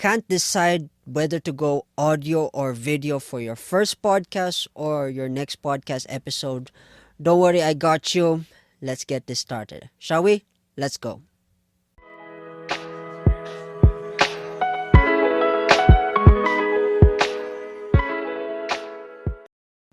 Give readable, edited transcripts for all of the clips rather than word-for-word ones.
can't decide whether to go audio or video for your first podcast or your next podcast episode, don't worry, I got you. Let's get this started. Shall we? Let's go.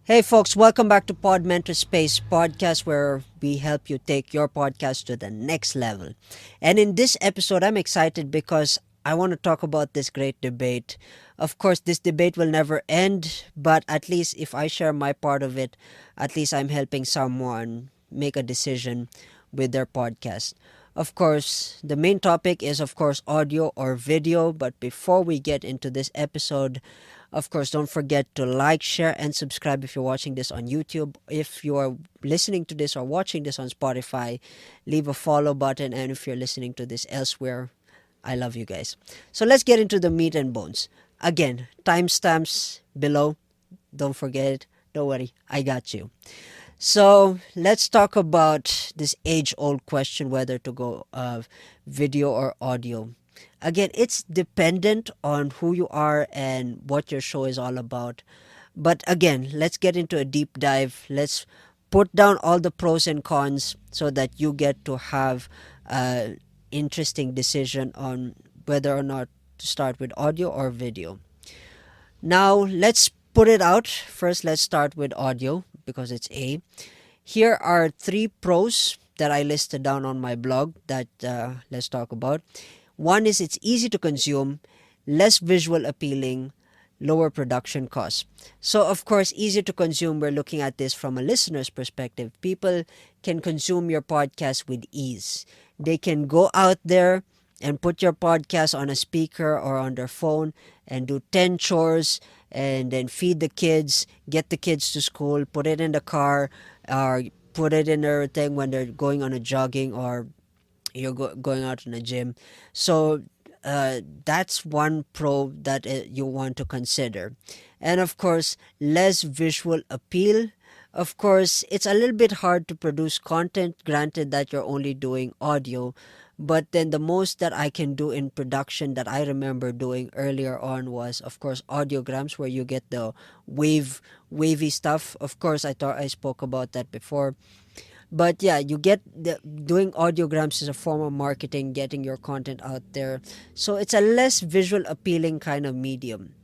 Hey folks, welcome back to Podmentorspace podcast where we help you take your podcast to the next level. And in this episode, I'm excited because I want to talk about this great debate. Of course, this debate will never end, but at least if I share my part of it, at least I'm helping someone make a decision with their podcast. Of course, the main topic is, of course, audio or video. But before we get into this episode, of course, don't forget to like, share, and subscribe if you're watching this on YouTube. If you are listening to this or watching this on Spotify, leave a follow button. And if you're listening to this elsewhere, I love you guys. So let's get into the meat and bones. Again, timestamps below. Don't forget it. Don't worry, I got you. So let's talk about this age-old question whether to go video or audio. Again, it's dependent on who you are and what your show is all about. But again, let's get into a deep dive. Let's put down all the pros and cons so that you get to have an interesting decision on whether or not to start with audio or video. Now, let's put it out. First, let's start with audio because it's A. Here are 3 pros that I listed down on my blog that let's talk about. One is it's easy to consume, less visual appealing, lower production costs. So, of course, easier to consume, we're looking at this from a listener's perspective. People can consume your podcast with ease. They can go out there and put your podcast on a speaker or on their phone and do 10 chores and then feed the kids, get the kids to school, put it in the car, or put it in their thing when they're going on a jogging or you're going out in a gym. So that's one pro that you want to consider. And of course, less visual appeal. Of course, it's a little bit hard to produce content, granted that you're only doing audio. But then the most that I can do in production that I remember doing earlier on was, of course, audiograms where you get the wavy stuff. Of course, I thought I spoke about that before. But yeah, you get doing audiograms is a form of marketing, getting your content out there. So it's a less visual appealing kind of medium.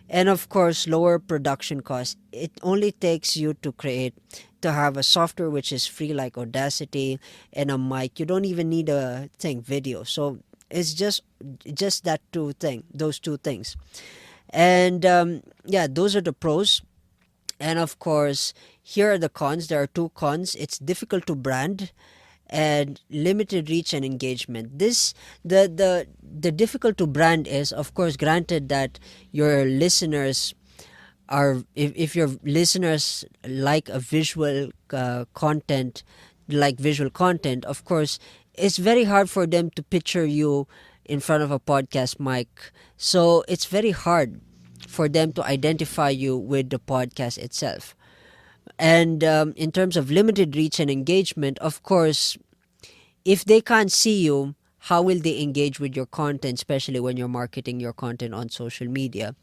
And of course, lower production costs. It only takes you to have a software which is free like Audacity and a mic. You don't even need a video. So it's just those two things. And yeah, those are the pros. And of course, here are the cons. There are 2 cons. It's difficult to brand and limited reach and engagement. The difficult to brand is, of course, granted that your listeners are, if your listeners like a visual content, of course, it's very hard for them to picture you in front of a podcast mic. So it's very hard for them to identify you with the podcast itself. And in terms of limited reach and engagement, of course, if they can't see you, how will they engage with your content, especially when you're marketing your content on social media?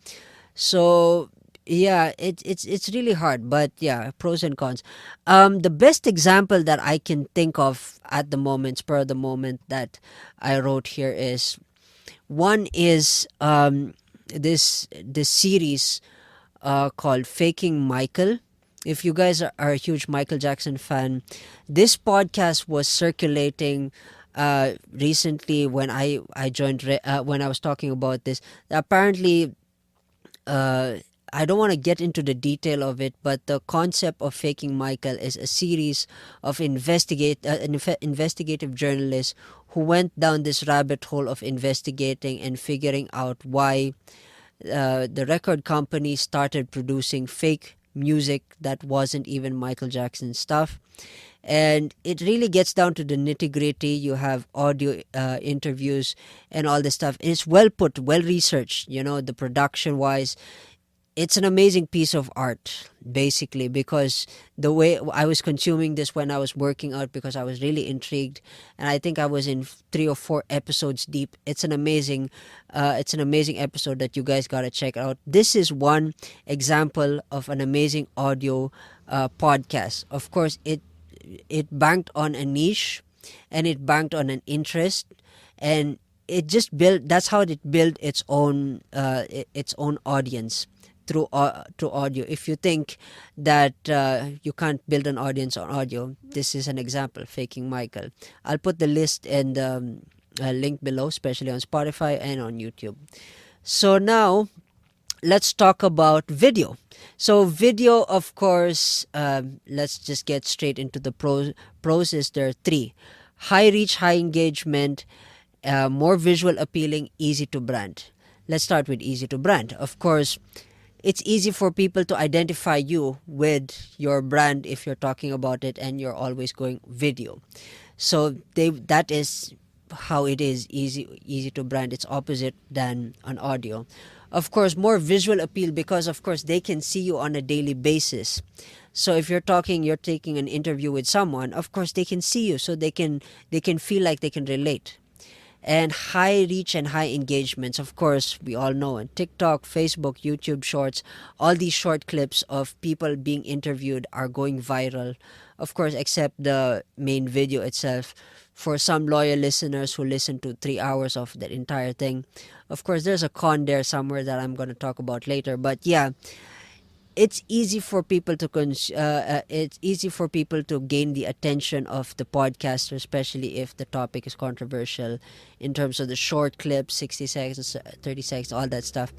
So yeah, it's really hard. But yeah, pros and cons. The best example that I can think of at the moment, spur of the moment, that I wrote here is one is this series called Faking Michael. If you guys are a huge Michael Jackson fan, this podcast was circulating recently when I joined when I was talking about this. Apparently, I don't want to get into the detail of it, but the concept of Faking Michael is a series of investigative journalists who went down this rabbit hole of investigating and figuring out why the record company started producing fake music that wasn't even Michael Jackson stuff. And it really gets down to the nitty-gritty. You have audio interviews and all this stuff. It's well put, well researched, the production wise. it's an amazing piece of art, basically, because the way I was consuming this when I was working out, because I was really intrigued, and I think I was in 3 or 4 episodes deep. It's an amazing episode that you guys gotta check out. This is one example of an amazing audio podcast. Of course, it banked on a niche, and it banked on an interest, and it just built. That's how it built its own audience through audio. If you think that you can't build an audience on audio, this is an example. Faking Michael. I'll put the list and link below, especially on Spotify and on YouTube. So now let's talk about video. So video, of course, let's just get straight into the pros. Is there are three: high reach, high engagement, more visual appealing, easy to brand. Let's start with easy to brand. Of course, it's easy for people to identify you with your brand if you're talking about it and you're always going video. So that is how it is easy to brand. It's opposite than on audio. Of course, more visual appeal, because of course they can see you on a daily basis. So if you're taking an interview with someone, of course they can see you, so they can feel like they can relate. And high reach and high engagements, of course, we all know, on TikTok, Facebook, YouTube Shorts, all these short clips of people being interviewed are going viral, of course, except the main video itself. For some loyal listeners who listen to 3 hours of the entire thing, of course there's a con there somewhere that I'm going to talk about later. But yeah, it's easy for people to it's easy for people to gain the attention of the podcaster, especially if the topic is controversial, in terms of the short clips, 60 seconds, 30 seconds, all that stuff.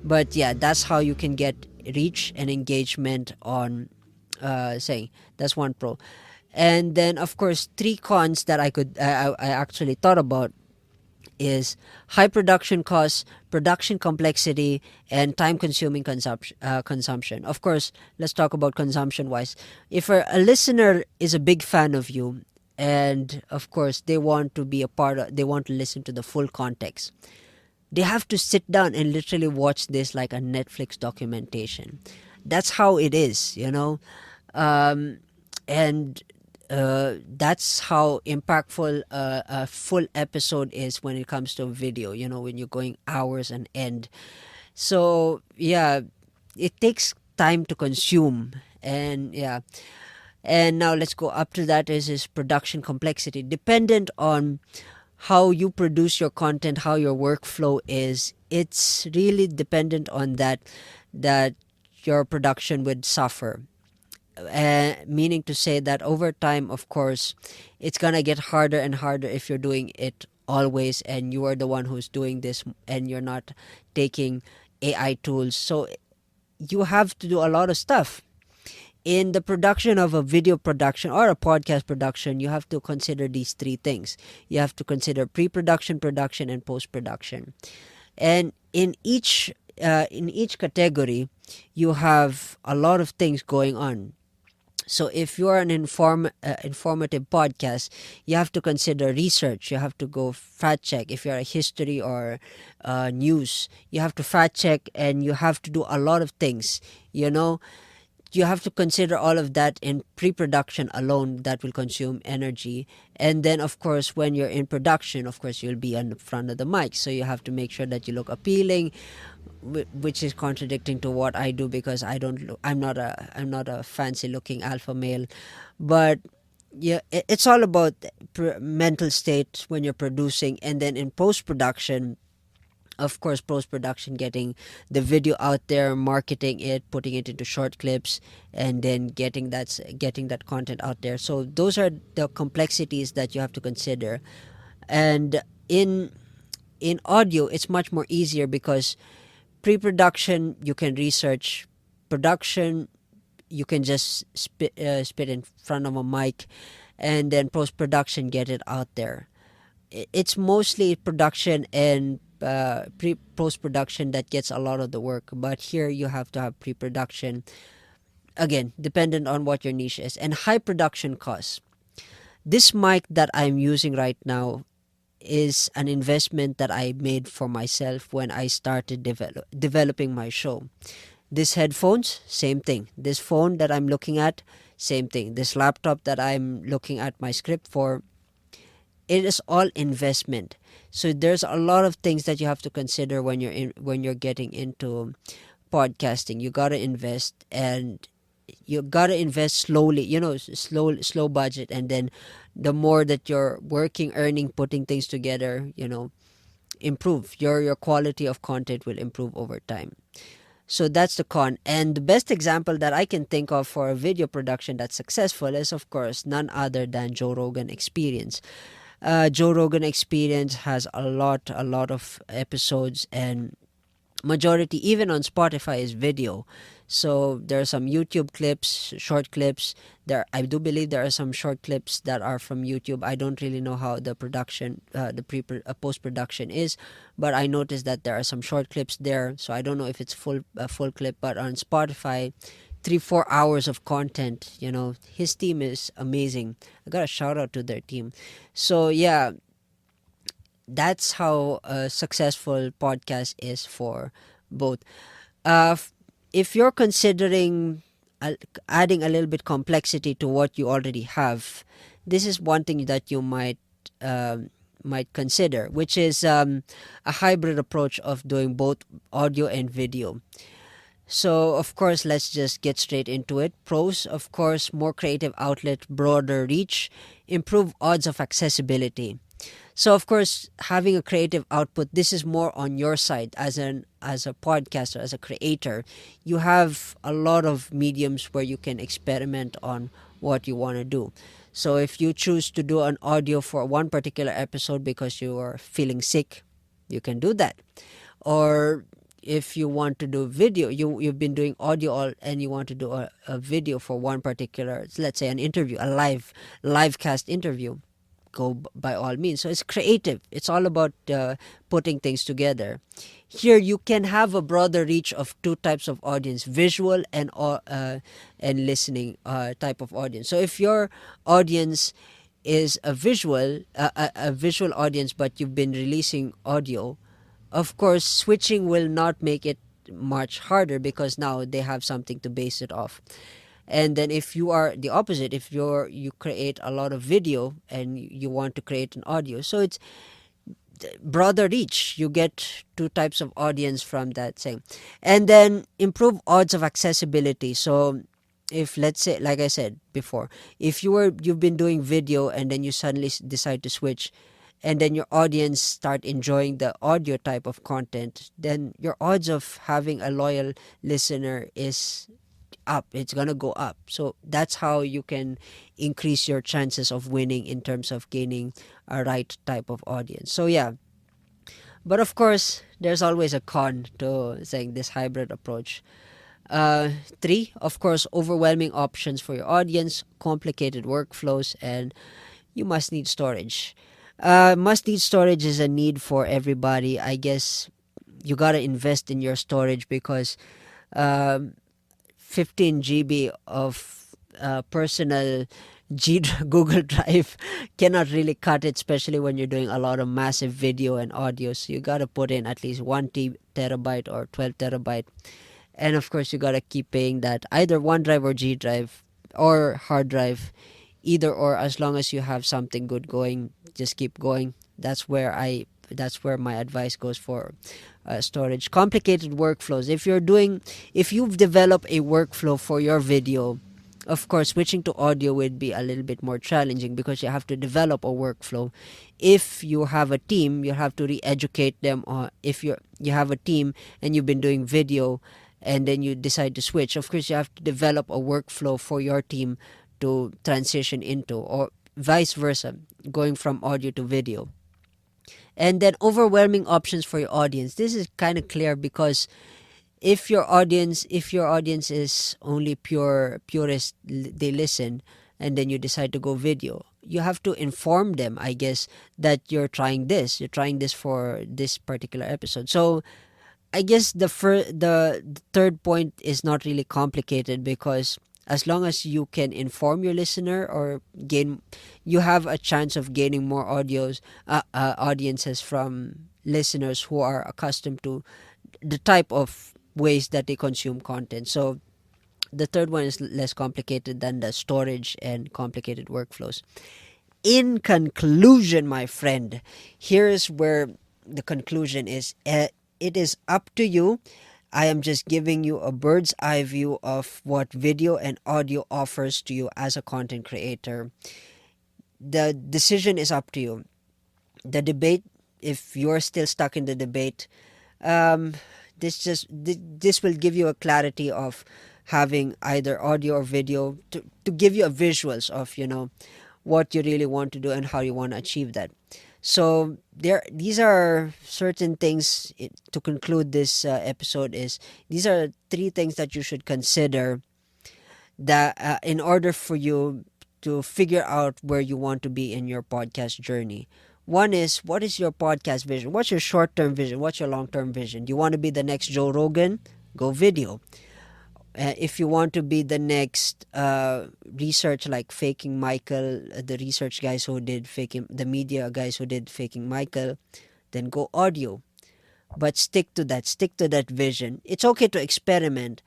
But yeah, that's how you can get reach and engagement on saying. That's one pro. And then of course, three cons that I actually thought about is high production costs, production complexity, and time-consuming consumption. Of course, let's talk about consumption-wise. If a listener is a big fan of you, and of course they want to be a part of, they want to listen to the full context, they have to sit down and literally watch this like a Netflix documentation. That's how it is, and that's how impactful a full episode is when it comes to video, when you're going hours and end. So yeah, it takes time to consume. And yeah, and now let's go up to that. Is production complexity, dependent on how you produce your content, how your workflow is. It's really dependent on that your production would suffer. Meaning to say that over time, of course, it's gonna get harder and harder if you're doing it always, and you are the one who's doing this, and you're not taking AI tools. So you have to do a lot of stuff in the production of a video production or a podcast production. You have to consider these three things. You have to consider pre-production, production, and post-production. And in each category, you have a lot of things going on. So if you're an informative podcast, you have to consider research. You have to go fact check. If you're a history or news, you have to fact check, and you have to do a lot of things. You have to consider all of that in pre-production alone. That will consume energy. And then of course, when you're in production, of course you'll be in front of the mic, so you have to make sure that you look appealing, which is contradicting to what I do, because I'm not a fancy looking alpha male. But yeah, it's all about mental state when you're producing. And then in post-production, of course, post-production, getting the video out there, marketing it, putting it into short clips, and then getting that content out there. So those are the complexities that you have to consider. And in audio, it's much more easier, because pre-production you can research, production you can just spit in front of a mic, and then post-production, get it out there. It's mostly production and post-production that gets a lot of the work. But here you have to have pre-production, again dependent on what your niche is. And high production costs. This mic that I'm using right now is an investment that I made for myself when I started developing my show. This headphones, same thing. This phone that I'm looking at, same thing. This laptop that I'm looking at my script for, it is all investment. So there's a lot of things that you have to consider when you're getting into podcasting. You gotta invest, and you gotta invest slowly. Slow budget, and then the more that you're working, earning, putting things together, improve your quality of content will improve over time. So that's the con. And the best example that I can think of for a video production that's successful is, of course, none other than Joe Rogan Experience. Joe Rogan Experience has a lot of episodes, and majority even on Spotify is video. So there are some YouTube clips, short clips. I do believe there are some short clips that are from YouTube. I don't really know how the production, the post production is, but I noticed that there are some short clips there. So I don't know if it's full clip, but on Spotify, 3-4 hours of content. His team is amazing. I got a shout out to their team. So yeah, that's how a successful podcast is for both. Uh, f- if you're considering uh, adding a little bit complexity to what you already have, this is one thing that you might consider, which is a hybrid approach of doing both audio and video. So, of course, let's just get straight into it. Pros, of course, more creative outlet, broader reach, improve odds of accessibility. So of course, having a creative output, this is more on your side as a podcaster, as a creator. You have a lot of mediums where you can experiment on what you want to do. So if you choose to do an audio for one particular episode because you are feeling sick, you can do that. Or if you want to do video, you've been doing audio and you want to do a video for one particular, let's say an interview, a live cast interview, go by all means. So it's creative. It's all about putting things together. Here you can have a broader reach of two types of audience: visual and listening type of audience. So if your audience is a visual audience, but you've been releasing audio, of course switching will not make it much harder because now they have something to base it off. And then if you are the opposite, if you create a lot of video and you want to create an audio, so it's broader reach. You get two types of audience from that thing. And then improve odds of accessibility. So if, let's say, like I said before, if you've been doing video and then you suddenly decide to switch, and then your audience start enjoying the audio type of content, then your odds of having a loyal listener is up. It's gonna go up. So that's how you can increase your chances of winning in terms of gaining a right type of audience. So yeah, but of course there's always a con to saying this hybrid approach. uh, Three, of course, overwhelming options for your audience, complicated workflows, and you must need storage. Must need storage is a need for everybody, I guess. You gotta invest in your storage because um, 15 GB of personal Google Drive cannot really cut it, especially when you're doing a lot of massive video and audio. So you gotta put in at least 1 terabyte or 12 terabyte, and of course you gotta keep paying that, either OneDrive or G Drive or hard drive, either or. As long as you have something good going, just keep going. That's where my advice goes for storage. Complicated workflows. If you've developed a workflow for your video, of course switching to audio would be a little bit more challenging because you have to develop a workflow. If you have a team, you have to re-educate them. Or if you have a team and you've been doing video and then you decide to switch, of course you have to develop a workflow for your team to transition into, or vice versa, going from audio to video. And then overwhelming options for your audience. This is kind of clear because if your audience is only purist, they listen, and then you decide to go video, you have to inform them, I guess, that you're trying this for this particular episode. So I guess the third point is not really complicated because as long as you can inform your listener or you have a chance of gaining more audiences from listeners who are accustomed to the type of ways that they consume content. So the third one is less complicated than the storage and complicated workflows. In conclusion, my friend, here is where the conclusion is. It is up to you. I am just giving you a bird's eye view of what video and audio offers to you as a content creator. The decision is up to you. The debate, if you're still stuck in the debate, um, this will give you a clarity of having either audio or video to give you a visuals of what you really want to do and how you want to achieve that. So these are certain things to conclude this episode. Is these are three things that you should consider that in order for you to figure out where you want to be in your podcast journey. One is, what is your podcast vision? What's your short-term vision? What's your long-term vision? Do you want to be the next Joe Rogan? Go video. If you want to be the next research, like Faking Michael, the research guys who did Faking, the media guys who did Faking Michael, then go audio. But stick to that. Stick to that vision. It's okay to experiment,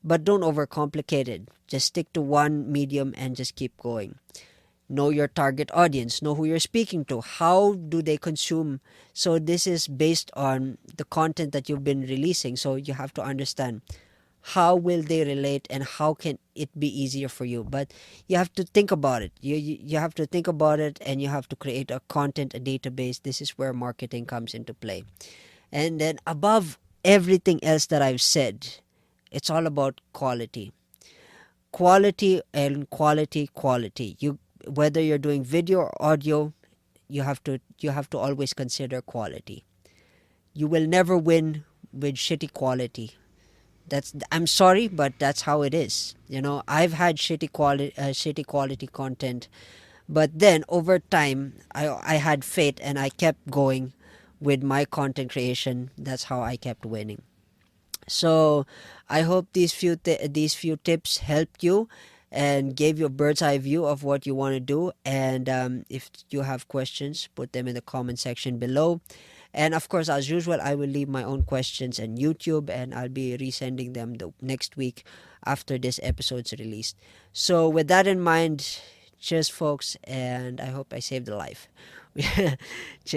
but don't overcomplicate it. Just stick to one medium and just keep going. Know your target audience. Know who you're speaking to. How do they consume? So this is based on the content that you've been releasing. So you have to understand how will they relate and how can it be easier for you. But you have to think about it. You have to think about it, and you have to create a content, a database. This is where marketing comes into play. And then above everything else that I've said, it's all about quality. Quality and quality. You, whether you're doing video or audio, you have to always consider quality. You will never win with shitty quality. I'm sorry, but that's how it is. I've had shitty quality content, but then over time I had faith and I kept going with my content creation. That's how I kept winning. So I hope these few tips helped you and gave you a bird's eye view of what you want to do. And if you have questions, put them in the comment section below. And of course, as usual, I will leave my own questions on YouTube, and I'll be resending them the next week after this episode's released. So with that in mind, cheers, folks, and I hope I saved a life. Cheers.